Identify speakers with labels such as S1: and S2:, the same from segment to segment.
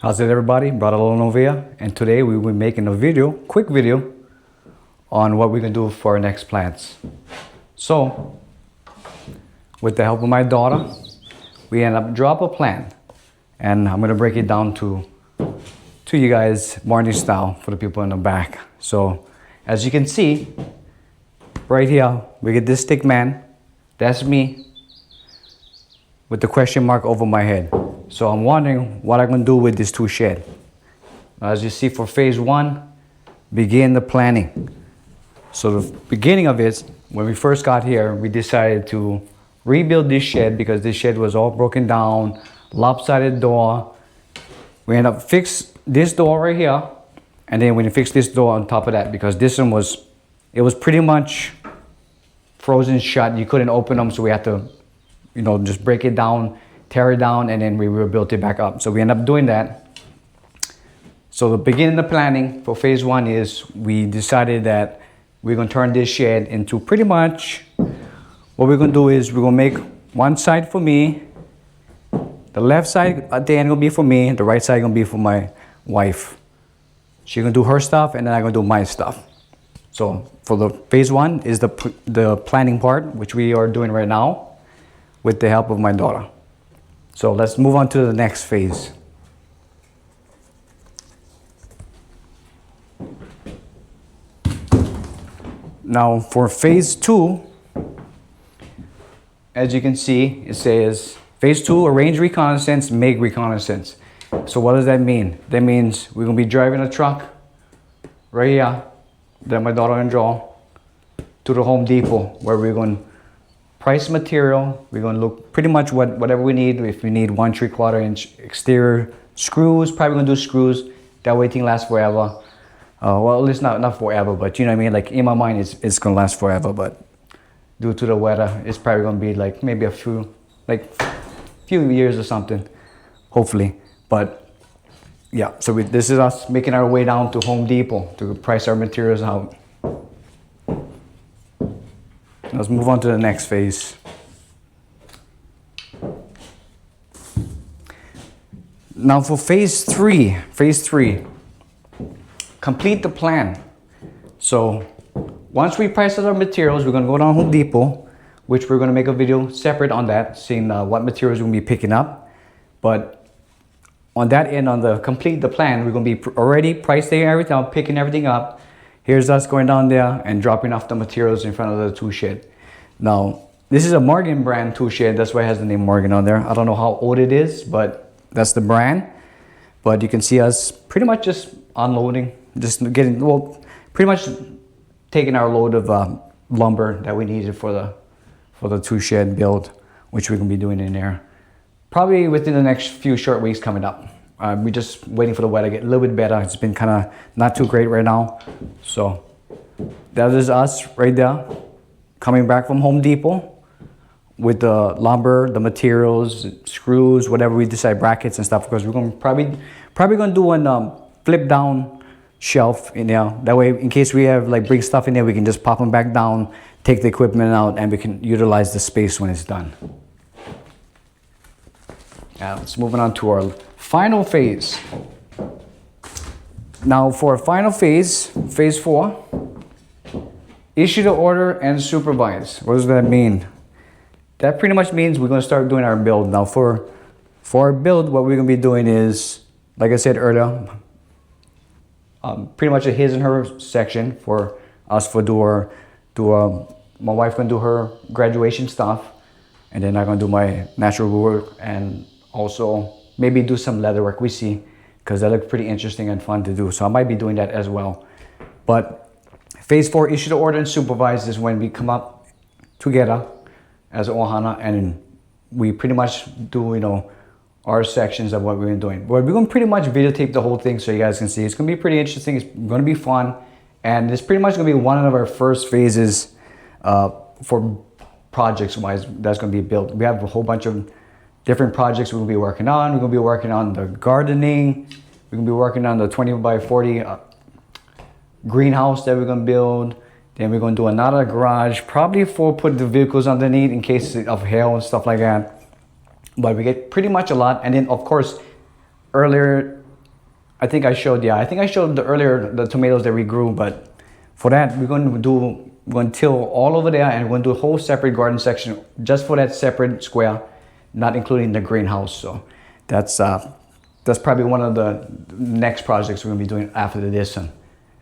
S1: How's it, everybody? Brother Novia, and today we will be making a video, quick video, on what we're gonna do for our next plants. So, with the help of my daughter, we end up drop a plan, and I'm gonna break it down to you guys, Barney style, for the people in the back. So, as you can see, right here, we get this stick man. That's me, with the question mark over my head. So I'm wondering what I'm gonna do with this 2 shed. As you see, for phase 1, begin the planning. So the beginning of it, when we first got here, we decided to rebuild this shed because this shed was all broken down, lopsided door. We ended up fix this door right here, and then we fixed this door on top of that because this one was pretty much frozen shut. You couldn't open them, so we had to, just break it down, tear it down, and then we rebuilt it back up. So we end up doing that. So the beginning of the planning for phase 1 is we decided that we're gonna turn this shed into pretty much what we're gonna do is we're gonna make one side for me, the left side at the end gonna be for me, the right side gonna be for my wife. She's gonna do her stuff and then I'm gonna do my stuff. So for the phase 1 is the planning part, which we are doing right now with the help of my daughter. So let's move on to the next phase. Now for phase 2, as you can see, it says phase 2, arrange reconnaissance, make reconnaissance. So what does that mean? That means we're gonna be driving a truck right here that my daughter and draw to the Home Depot, where we're gonna price material. We're gonna look pretty much whatever we need. If we need 1 3/4 inch exterior screws, probably gonna do screws. That way thing lasts forever. Well, at least not forever, but you know what I mean? Like in my mind, it's gonna last forever, but due to the weather, it's probably gonna be like maybe a few years or something, hopefully. But yeah, so this is us making our way down to Home Depot to price our materials out. Let's move on to the next phase. Now for phase 3, complete the plan. So once we price out our materials, we're gonna go down Home Depot, which we're gonna make a video separate on that, seeing what materials we're gonna be picking up. But on that end, on the complete the plan, we're gonna be already pricing everything out, picking everything up. Here's us going down there and dropping off the materials in front of the tool shed. Now, this is a Morgan brand tool shed. That's why it has the name Morgan on there. I don't know how old it is, but that's the brand. But you can see us pretty much just unloading, pretty much taking our load of lumber that we needed for the tool shed build, which we're gonna be doing in there. Probably within the next few short weeks coming up. We're just waiting for the weather to get a little bit better. It's been kind of not too great right now. So that is us right there, coming back from Home Depot with the lumber, the materials, screws, whatever we decide, brackets and stuff, because we're gonna probably gonna do one flip down shelf in there. That way, in case we have bring stuff in there, we can just pop them back down, take the equipment out, and we can utilize the space when it's done. Now let's move on to our final phase. Now for final phase, phase 4, issue the order and supervise. What does that mean? That pretty much means we're gonna start doing our build. Now for our build, what we're gonna be doing is, like I said earlier, pretty much a his and her section for us my wife gonna do her graduation stuff, and then I'm gonna do my natural woodwork and also maybe do some leather work, we see, because that looks pretty interesting and fun to do. So I might be doing that as well. But phase 4, issue the order and supervise, is when we come up together as Ohana and we pretty much do, our sections of what we're doing. But we're gonna pretty much videotape the whole thing so you guys can see. It's gonna be pretty interesting, it's gonna be fun, and it's pretty much gonna be one of our first phases for projects wise that's gonna be built. We have a whole bunch of different projects we're gonna be working on. We're gonna be working on the gardening. We're gonna be working on the 20 by 40 greenhouse that we're gonna build. Then we're gonna do another garage, probably for put the vehicles underneath in case of hail and stuff like that. But we get pretty much a lot. And then of course, earlier I think I showed the tomatoes that we grew, but for that we're going to till all over there, and we're going to do a whole separate garden section just for that separate square, not including the greenhouse. So that's probably one of the next projects we're going to be doing after this one.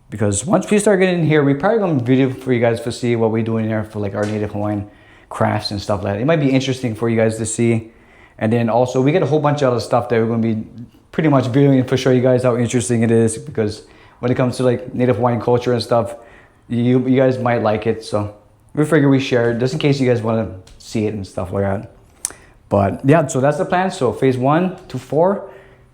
S1: Because once we start getting in here, we're probably going to video for you guys to see what we're doing there for like our native Hawaiian crafts and stuff like that. It might be interesting for you guys to see. And then also we get a whole bunch of other stuff that we're going to be pretty much videoing for show you guys how interesting it is, because when it comes to like native Hawaiian culture and stuff, you guys might like it. So we figure we share it just in case you guys want to see it and stuff like that. But yeah, so that's the plan. So phase 1 to 4,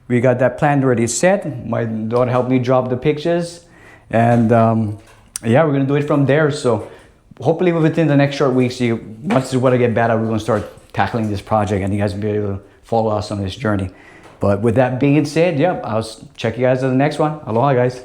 S1: we got that plan already set. My daughter helped me drop the pictures, and yeah, we're gonna do it from there. So hopefully within the next short weeks, once the weather get better, we're gonna start tackling this project, and you guys will be able to follow us on this journey. But with that being said, yeah, I'll check you guys in the next one. Aloha, guys.